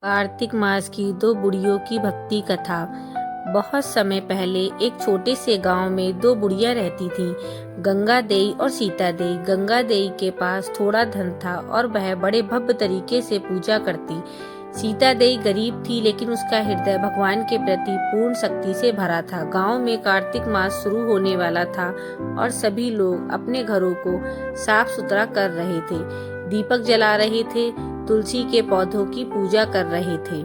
कार्तिक मास की दो बुढ़ियों की भक्ति कथा। बहुत समय पहले एक छोटे से गांव में दो बुढ़िया रहती थीं, गंगा देई और सीता देई। गंगा देई के पास थोड़ा धन था और वह बड़े भव्य तरीके से पूजा करती। सीता देई गरीब थी, लेकिन उसका हृदय भगवान के प्रति पूर्ण शक्ति से भरा था। गांव में कार्तिक मास शुरू होने वाला था और सभी लोग अपने घरों को साफ सुथरा कर रहे थे, दीपक जला रहे थे, तुलसी के पौधों की पूजा कर रहे थे।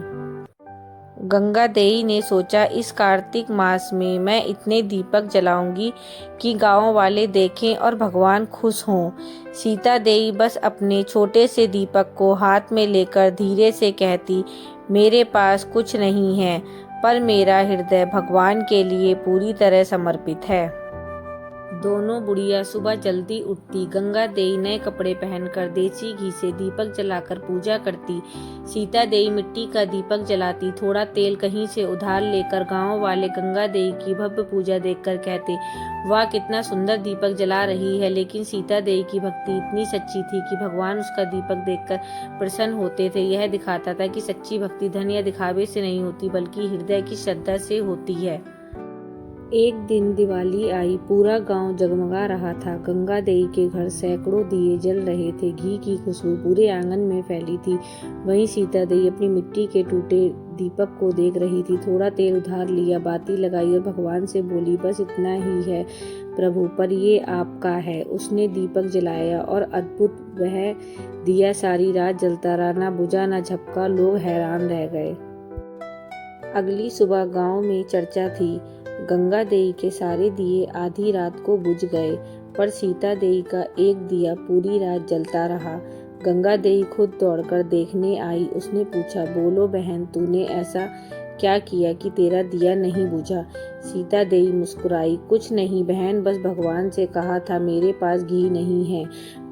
गंगा देई ने सोचा, इस कार्तिक मास में मैं इतने दीपक जलाऊंगी कि गांव वाले देखें और भगवान खुश हों। सीता देई बस अपने छोटे से दीपक को हाथ में लेकर धीरे से कहती, मेरे पास कुछ नहीं है, पर मेरा हृदय भगवान के लिए पूरी तरह समर्पित है। दोनों बुढ़िया सुबह जल्दी उठती। गंगा देई नए कपड़े पहनकर देसी घी से दीपक जलाकर पूजा करती। सीता देई मिट्टी का दीपक जलाती। थोड़ा तेल कहीं से उधार लेकर गांव वाले गंगा देई की भव्य पूजा देखकर कहते, वाह कितना सुंदर दीपक जला रही है। लेकिन सीता देई की भक्ति इतनी सच्ची थी कि भगवान उसका दीपक देखकर प्रसन्न होते थे। यह दिखाता था कि सच्ची भक्ति धन या दिखावे से नहीं होती, बल्कि हृदय की श्रद्धा से होती है। एक दिन दिवाली आई। पूरा गांव जगमगा रहा था। गंगा देई के घर सैकड़ों दिए जल रहे थे। घी की खुशबू पूरे आंगन में फैली थी। वहीं सीता देई अपनी मिट्टी के टूटे दीपक को देख रही थी। थोड़ा तेल उधार लिया, बाती लगाई और भगवान से बोली, बस इतना ही है प्रभु, पर ये आपका है। उसने दीपक जलाया और अद्भुत, वह दिया सारी रात जलता रहा, ना बुझा ना झपका। लोग हैरान रह गए। अगली सुबह गांव में चर्चा थी। गंगा देई के सारे दिए आधी रात को बुझ गए, पर सीता देई का एक दिया पूरी रात जलता रहा। गंगा देई खुद दौड़कर देखने आई। उसने पूछा, बोलो बहन, तूने ऐसा क्या किया कि तेरा दिया नहीं बुझा? सीता देई मुस्कुराई, कुछ नहीं बहन, बस भगवान से कहा था, मेरे पास घी नहीं है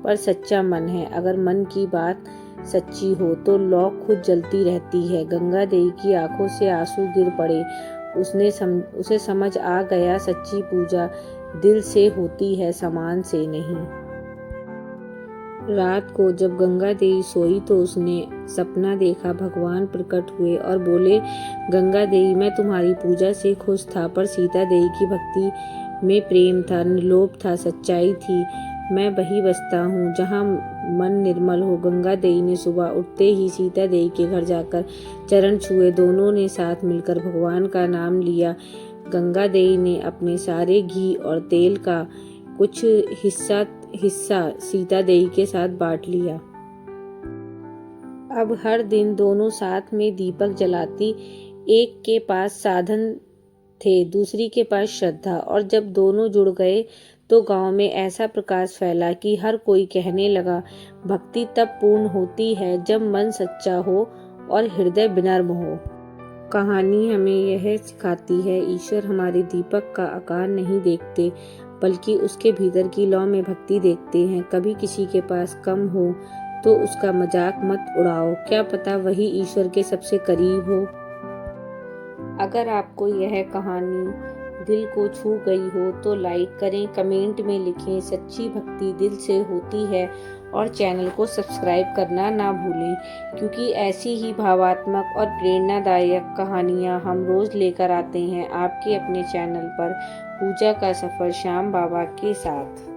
पर सच्चा मन है। अगर मन की बात सच्ची हो तो लौ खुद जलती रहती है। गंगा देई की आंखों से आंसू गिर पड़े। उसे समझ आ गया, सच्ची पूजा दिल से होती है, सामान से नहीं। रात को जब गंगा देई सोई तो उसने सपना देखा। भगवान प्रकट हुए और बोले, गंगा देई, मैं तुम्हारी पूजा से खुश था, पर सीता देई की भक्ति में प्रेम था, निर्लोभ था, सच्चाई थी। मैं वही बसता हूँ जहाँ मन निर्मल हो। गंगा देई ने सुबह उठते ही सीता देई के घर जाकर चरण छुए। दोनों ने साथ मिलकर भगवान का नाम लिया। गंगा देई ने अपने सारे घी और तेल का कुछ हिस्सा सीता देई के साथ बांट लिया। अब हर दिन दोनों साथ में दीपक जलाती। एक के पास साधन थे, दूसरी के पास श्रद्धा, और जब दोनों जुड़ गए तो गांव में ऐसा प्रकाश फैला कि हर कोई कहने लगा, भक्ति तब पूर्ण होती है जब मन सच्चा हो और हृदय विनम्र हो। कहानी हमें यह सिखाती है, ईश्वर हमारे दीपक का आकार नहीं देखते, बल्कि उसके भीतर की लौ में भक्ति देखते हैं। कभी किसी के पास कम हो तो उसका मजाक मत उड़ाओ, क्या पता वही ईश्वर के सबसे करीब हो। अगर आपको यह कहानी दिल को छू गई हो तो लाइक करें, कमेंट में लिखें, सच्ची भक्ति दिल से होती है, और चैनल को सब्सक्राइब करना ना भूलें, क्योंकि ऐसी ही भावात्मक और प्रेरणादायक कहानियाँ हम रोज लेकर आते हैं आपके अपने चैनल पर, पूजा का सफर श्याम बाबा के साथ।